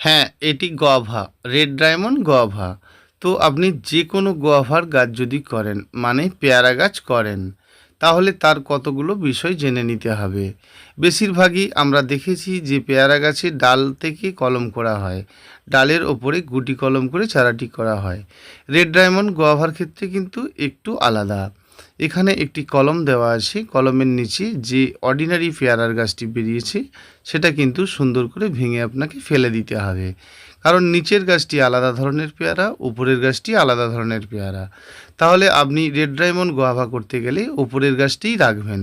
হ্যাঁ, এটি guava, red diamond guava. তো আপনি যে কোনো গুয়াভার গাছ যদি করেন, মানে পেয়ারা গাছ করেন, তাহলে তার কতগুলো বিষয় জেনে নিতে হবে। বেশিরভাগই আমরা দেখেছি যে পেয়ারা গাছে ডাল থেকে কলম করা হয়, ডালের ওপরে গুটি কলম করে চারাটি করা হয়। রেড ডায়মন্ড গুয়াভার ক্ষেত্রে কিন্তু একটু আলাদা। এখানে একটি কলম দেওয়া আছে, কলমের নিচে যে অর্ডিনারি পেয়ারার গাছটি বেরিয়েছে সেটা কিন্তু সুন্দর করে ভেঙে আপনাকে ফেলে দিতে হবে, কারণ নিচের গাছটি আলাদা ধরনের পেয়ারা, উপরের গাছটি আলাদা ধরনের পেয়ারা। তাহলে আপনি রেড ডায়মন্ড গুয়াভা করতে গেলে উপরের গাছটিই রাখবেন।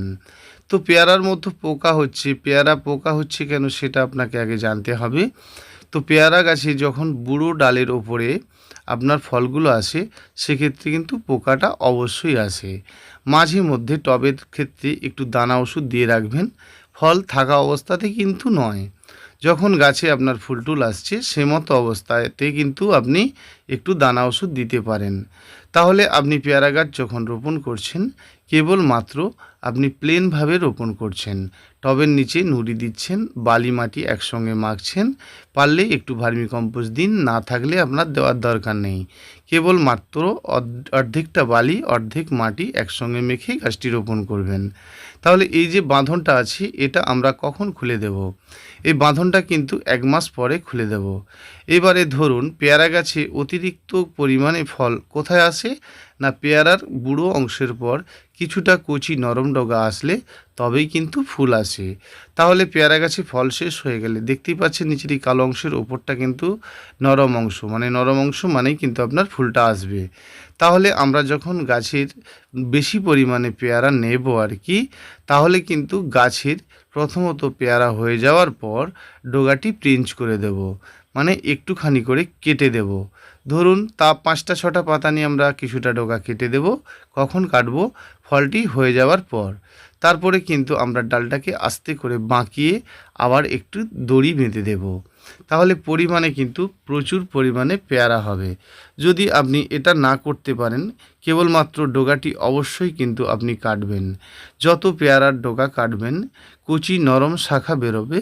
তো পেয়ারার মধ্যে পোকা হচ্ছে, পেয়ারা পোকা হচ্ছে কেন সেটা আপনাকে আগে জানতে হবে। তো পেয়ারা গাছে যখন বুড়ো ডালের ওপরে আপনার ফলগুলো আসে, সেক্ষেত্রে কিন্তু পোকাটা অবশ্যই আসে। মাঝে মধ্যে টবের ক্ষেত্রে একটু দানা ওষুধ দিয়ে রাখবেন, ফল থাকা অবস্থাতে কিন্তু নয়। যখন গাছে আপনার ফুল টুল আসছে সে মতো অবস্থাতে কিন্তু আপনি একটু দানা ওষুধ দিতে পারেন। তাহলে আপনি পেয়ারা গাছ যখন রোপণ করছেন, কেবলমাত্র আপনি প্লেনভাবে রোপণ করছেন, টবের নিচে নুড়ি দিচ্ছেন, বালি মাটি একসঙ্গে মাখছেন, পারলে একটু ভার্মি কম্পোস্ট দিন, না থাকলে আপনার দেওয়ার দরকার নেই। কেবলমাত্র অর্ধেকটা বালি অর্ধেক মাটি একসঙ্গে মেখে গাছটি রোপণ করবেন। তাহলে এই যে বাঁধনটা আছে এটা আমরা কখন খুলে দেব? এই বাঁধনটা কিন্তু 1 মাস পরে খুলে দেব। এবারে ধরুন পেয়ারা গাছে অতিরিক্ত পরিমাণে ফল কোথায় আসে? না, পেয়ারার বুড়ো অংশের পর কিছুটা কচি নরম ডগা আসলে তবেই কিন্তু ফুল আসে। তাহলে পেয়ারা গাছে ফল শেষ হয়ে গেলে দেখতেই পাচ্ছেন নিচের এই কালো অংশের ওপরটা কিন্তু নরম অংশ, মানে নরম অংশ মানেই কিন্তু আপনার ফুলটা আসবে। তাহলে আমরা যখন গাছের বেশি পরিমাণে পেয়ারা নেব আর কি, তাহলে কিন্তু গাছের প্রথমত পেয়ারা হয়ে যাওয়ার পর ডগাটি পিঞ্চ করে দেব, মানে একটুখানি করে কেটে দেব। ধরুন তা 5টা 6টা পাতা নিয়ে আমরা কিছুটা ডগা কেটে দেব। কখন কাটবো? ফলটি হয়ে যাওয়ার পর। তারপরে কিন্তু আমরা ডালটাকে আস্তে করে বাঁকিয়ে আবার একটু দড়ি বেঁধে দেব। তাহলে পরিমাণে কিন্তু প্রচুর পরিমাণে পেয়ারা হবে। যদি আপনি এটা না করতে পারেন, কেবলমাত্র ডগাটি অবশ্যই কিন্তু আপনি কাটবেন। যত পেয়ারার ডগা কাটবেন, কচি নরম শাখা বেরোবে,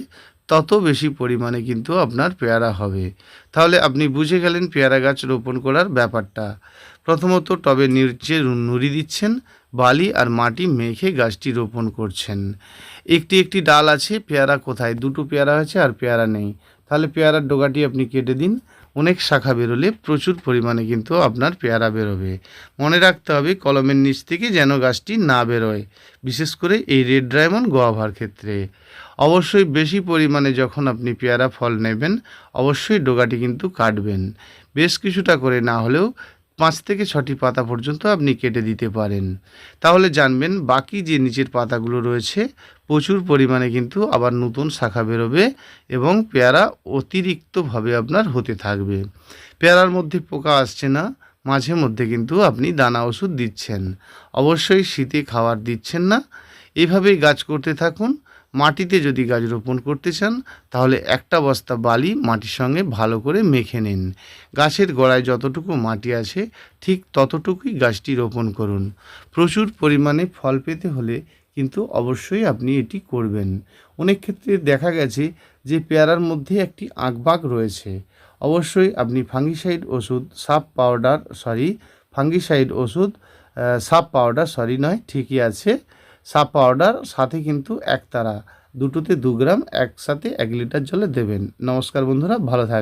তত বেশি পরিমাণে কিন্তু আপনার পেয়ারা হবে। তাহলে আপনি বুঝে গেলেন পেয়ারা গাছ রোপণ করার ব্যাপারটা। প্রথমত টবে নিচে নুড়ি দিচ্ছেন, বালি আর মাটি মেখে গাছটি রোপণ করছেন। একটি একটি ডাল আছে, পেয়ারা কোথায়? দুটো পেয়ারা হয়েছে আর পেয়ারা নেই, তাহলে পেয়ারার ডগাটি আপনি কেটে দিন। অনেক শাখা বেরোলে প্রচুর পরিমাণে কিন্তু আপনার পেয়ারা বেরোবে। মনে রাখতে হবে কলমের নিচ থেকে যেন গাছটি না বেরোয়, বিশেষ করে এই রেড ডায়মন্ড গোয়াভার ক্ষেত্রে। অবশ্যই বেশি পরিমাণে যখন আপনি পেয়ারা ফল নেবেন, অবশ্যই ডগাটি কিন্তু কাটবেন। বেশ কিছুটা করে না হলেও 5 থেকে 6টি পাতা পর্যন্ত আপনি কেটে দিতে পারেন। তাহলে জানবেন বাকি যে নিচের পাতাগুলো রয়েছে প্রচুর পরিমাণে কিন্তু আবার নতুন শাখা বেরোবে এবং পেয়ারা অতিরিক্তভাবে আপনার হতে থাকবে। পেয়ারার মধ্যে পোকা আসছে না, মাঝে মধ্যে কিন্তু আপনি দানা ওষুধ দিচ্ছেন, অবশ্যই শীতে খাবার দিচ্ছেন না। এভাবেই গাছ করতে থাকুন। মাটিতে যদি গাছ রোপণ করতে চান, তাহলে একটা বস্তা বালি মাটির সঙ্গে ভালো করে মেখে নিন। গাছের গোড়ায় যতটুকু মাটি আছে ঠিক ততটুকুই গাছটি রোপণ করুন। প্রচুর পরিমাণে ফল পেতে হলে কিন্তু অবশ্যই আপনি এটি করবেন। অনেক ক্ষেত্রে দেখা গেছে যে পেয়ারার মধ্যে একটি আঁকবাঁক রয়েছে। অবশ্যই আপনি ফাঙ্গিসাইড ওষুধ সাপ পাউডার নয়, ঠিকই আছে, সাপ পাউডার সাথে কিন্তু একতারা, দুটোতে 2 গ্রাম একসাথে 1 লিটার জলে দেবেন। নমস্কার বন্ধুরা, ভালো থাকবেন।